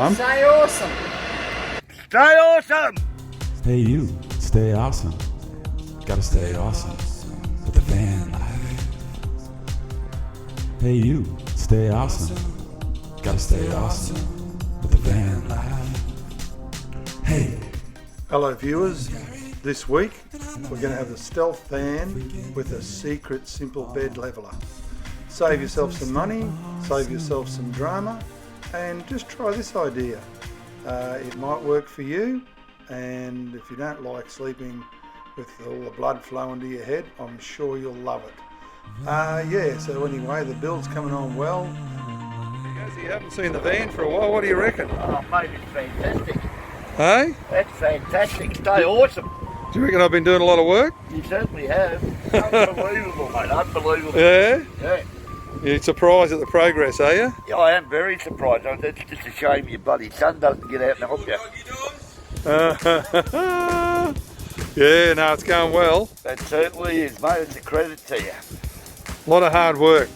Mum. Stay awesome. Stay awesome. Hey you, stay awesome. Gotta stay awesome with the van life. Hey you, stay awesome. Gotta stay awesome with the van life. Hey. Hello viewers, this week we're going to have the Stealth van with a secret simple bed leveler. Save yourself some money, save yourself some drama, and just try this idea. It might work for you, and if you don't like sleeping with all the blood flowing to your head, I'm sure you'll love it. Yeah, so anyway, the build's coming on well. You haven't seen the van for a while, what do you reckon? Oh mate, it's fantastic. Hey? That's fantastic. Stay awesome. Do you reckon I've been doing a lot of work? You certainly have. Unbelievable, mate. Unbelievable. Yeah? Yeah. You're surprised at the progress, are you? Yeah, I am very surprised. It's just a shame your bloody son doesn't get out and help you. Yeah, no, it's going well. That certainly is, mate. It's a credit to you. A lot of hard work.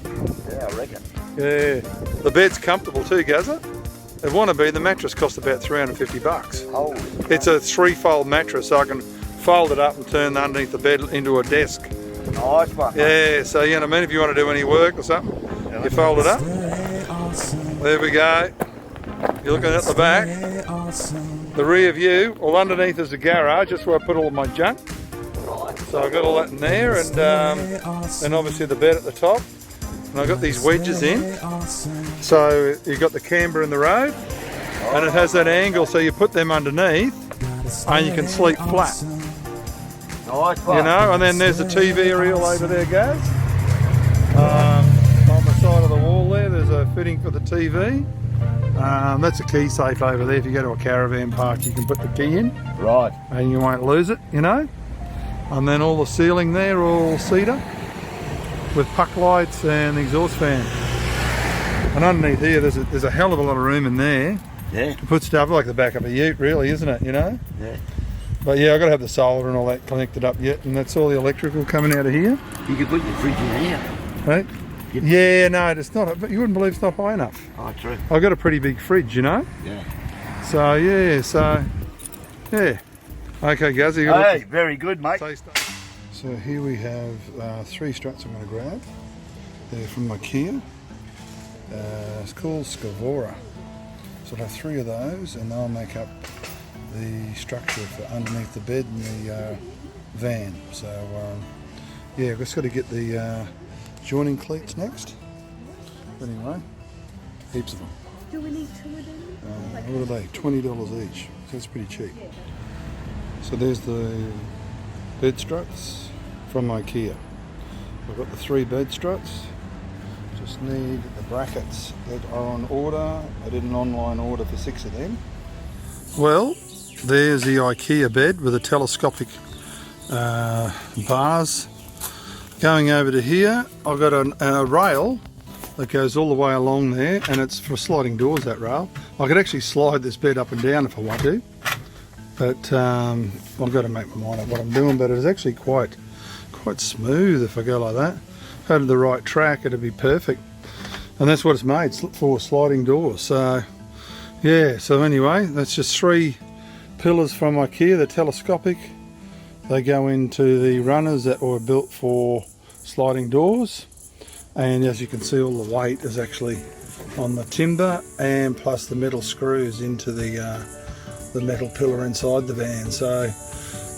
Yeah, I reckon. Yeah. The bed's comfortable too, Gazza. It want to be. The mattress cost about $350. Holy It's a 3-fold mattress, so I can fold it up and turn underneath the bed into a desk. nice one, mate. Yeah, so you know what I mean, if you want to do any work or something, you fold it up. There we go. You're looking at the back. The rear view, well, underneath is the garage, that's where I put all my junk. So I've got all that in there, and obviously the bed at the top. And I've got these wedges in. So you've got the camber in the road, and it has that angle, so you put them underneath, and you can sleep flat. Nice one. You know, and then there's the TV reel over there, guys. On the side of the wall there's a fitting for the TV. That's a key safe over there. If you go to a caravan park, you can put the key in. Right. And you won't lose it, you know. And then all the ceiling there, all cedar, with puck lights and exhaust fan. And underneath here, there's a hell of a lot of room in there. Yeah. To put stuff like the back of a ute, really, isn't it, you know? Yeah. But yeah, I've got to have the solar and all that connected up yet, and that's all the electrical coming out of here. You could put your fridge in here. Right? Yeah, no, it's not. But you wouldn't believe it's not high enough. Oh, true. I've got a pretty big fridge, you know. Yeah. So yeah, yeah. Okay, Guzzy. Hey, very good, mate. So here we have 3 struts I'm going to grab. They're from Ikea. It's called Scavora. So I'll have 3 of those, and they'll make up the structure for underneath the bed in the van. So yeah, I've just got to get the joining cleats next. But anyway, heaps of them. Do we need 2 of them? What are they? $20 each. So that's pretty cheap. So there's the bed struts from Ikea. I've got the 3 bed struts. Just need the brackets that are on order. I did an online order for 6 of them. Well, there's the Ikea bed with the telescopic bars. Going over to here, I've got a rail that goes all the way along there, and it's for sliding doors, that rail. I could actually slide this bed up and down if I want to, but I've got to make my mind up what I'm doing, but it's actually quite smooth if I go like that. If I had the right track, it'd be perfect. And that's what it's made for, sliding doors. So yeah, so anyway, that's just 3 pillars from Ikea, they're telescopic. They go into the runners that were built for sliding doors, and as you can see, all the weight is actually on the timber, and plus the metal screws into the metal pillar inside the van. So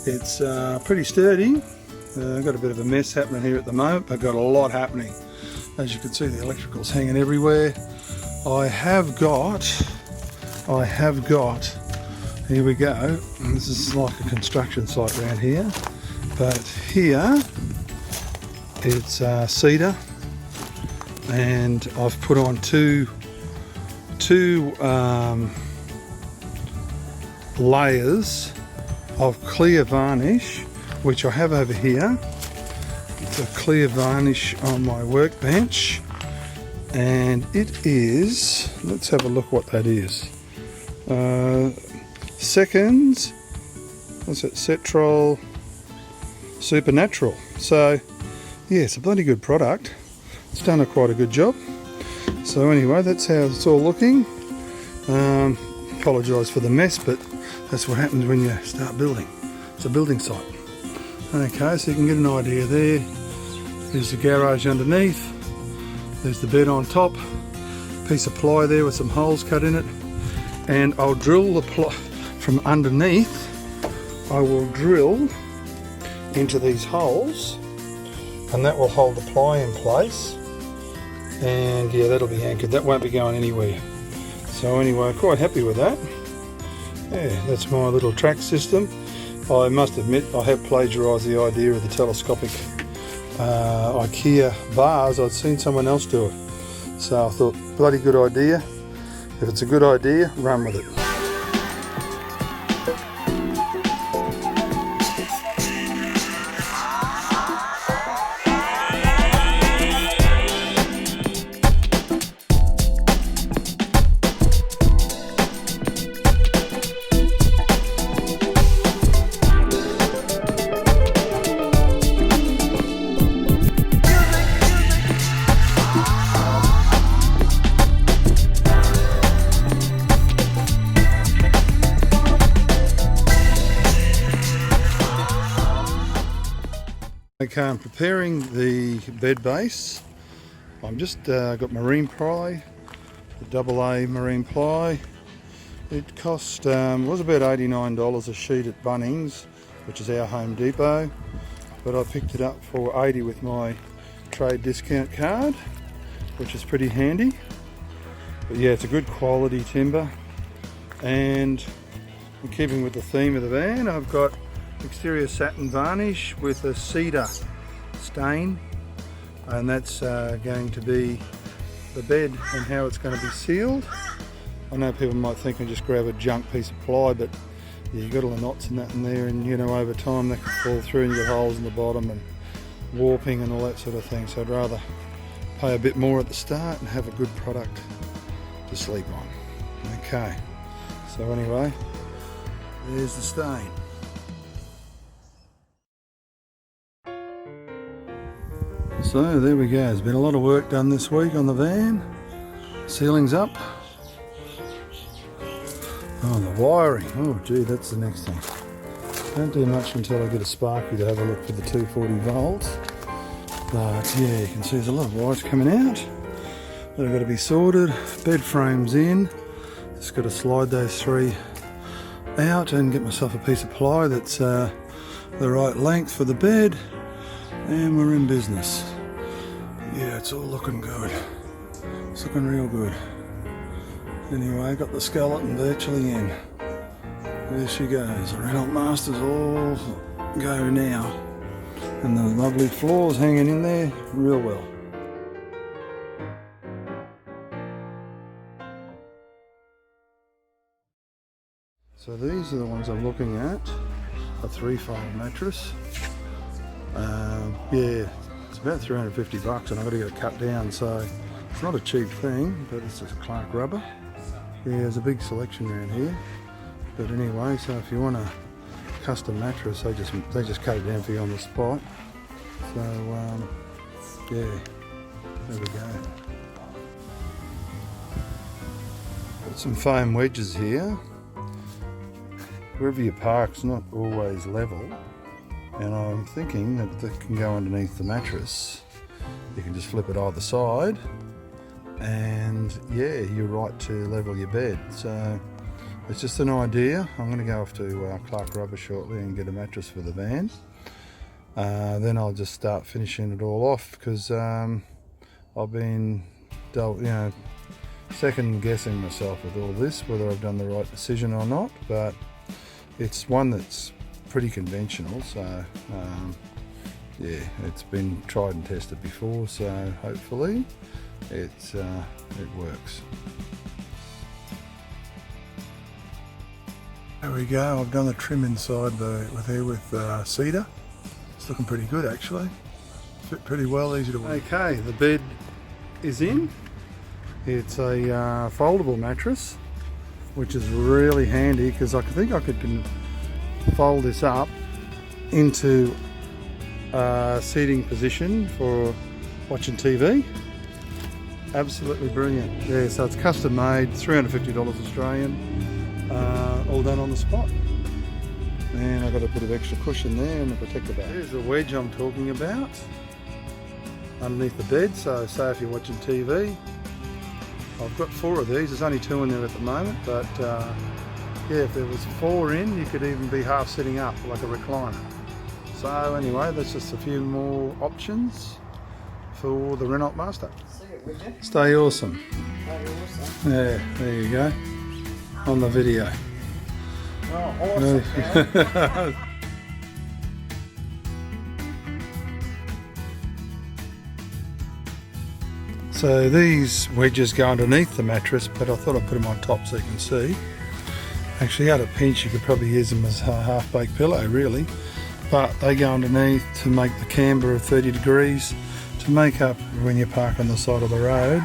it's pretty sturdy. I've got a bit of a mess happening here at the moment, but I've got a lot happening. As you can see, the electrical's hanging everywhere. I have got, here we go. This is like a construction site around here, but here it's cedar, and I've put on two layers of clear varnish, which I have over here. It's a clear varnish on my workbench, and it is, let's have a look what that is. Seconds, what's it, Cetrol Supernatural. So yeah, it's a bloody good product. It's done quite a good job. So anyway, that's how it's all looking. apologise for the mess, but that's what happens when you start building. It's a building site. Okay, so you can get an idea there. There's the garage underneath. There's the bed on top. Piece of ply there with some holes cut in it. And I'll drill the ply from underneath. I will drill into these holes, and that will hold the ply in place. And yeah, that'll be anchored. That won't be going anywhere. So anyway, quite happy with that. Yeah, that's my little track system. I must admit I have plagiarised the idea of the telescopic Ikea bars. I'd seen someone else do it. So I thought, bloody good idea. If it's a good idea, run with it. Okay, I'm preparing the bed base. I'm just got marine ply, the AA marine ply. It cost was about $89 a sheet at Bunnings, which is our Home Depot, but I picked it up for $80 with my trade discount card, which is pretty handy. But yeah, it's a good quality timber, and in keeping with the theme of the van, I've got exterior satin varnish with a cedar stain, and that's going to be the bed and how it's going to be sealed. I know people might think I just grab a junk piece of ply, but yeah, you got all the knots and that in there, and you know, over time they can fall through and you get holes in the bottom and warping and all that sort of thing. So I'd rather pay a bit more at the start and have a good product to sleep on. Okay, so anyway, there's the stain. So there we go, there's been a lot of work done this week on the van. Ceiling's up. Oh, the wiring, oh gee, that's the next thing. Don't do much until I get a Sparky to have a look for the 240 volts. But yeah, you can see there's a lot of wires coming out that have got to be sorted. Bed frame's in. Just got to slide those three out and get myself a piece of ply that's the right length for the bed. And we're in business. Yeah, it's all looking good. It's looking real good. Anyway, got the skeleton virtually in. There she goes. The Renault Masters all go now. And the lovely floors hanging in there real well. So these are the ones I'm looking at. A 3-fold mattress. Yeah, it's about $350 and I've got to get it cut down, so it's not a cheap thing, but it's just a Clark rubber. Yeah, there's a big selection around here. But anyway, so if you want a custom mattress, they just cut it down for you on the spot. So yeah, there we go. Got some foam wedges here. Wherever you park's not always level. And I'm thinking that they can go underneath the mattress. You can just flip it either side, and yeah, you're right to level your bed. So it's just an idea. I'm going to go off to Clark Rubber shortly and get a mattress for the van. Then I'll just start finishing it all off, because I've been, second guessing myself with all this, whether I've done the right decision or not. But it's one that's pretty conventional, so yeah, it's been tried and tested before, so hopefully it works. There we go. I've done the trim inside with cedar. It's looking pretty good actually. Fit pretty well, easy to work. Okay, the bed is in. It's a foldable mattress, which is really handy because I think I could fold this up into a seating position for watching TV. Absolutely brilliant. Yeah, so it's custom made, $350 Australian. all done on the spot. And I've got a bit of extra cushion there and a protector bar. There's the wedge I'm talking about, underneath the bed. So say if you're watching TV, I've got 4 of these. There's only 2 in there at the moment, but yeah, if there was 4 in, you could even be half sitting up like a recliner. So anyway, that's just a few more options for the Renault Master. Stay awesome. Yeah, there you go. On the video. Oh, awesome. So these wedges go underneath the mattress, but I thought I'd put them on top so you can see. Actually, at a pinch, you could probably use them as a half-baked pillow, really. But they go underneath to make the camber of 30 degrees, to make up when you park on the side of the road.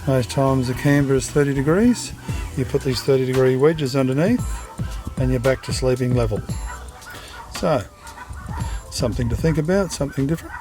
Most times the camber is 30 degrees. You put these 30-degree wedges underneath, and you're back to sleeping level. So, something to think about, something different.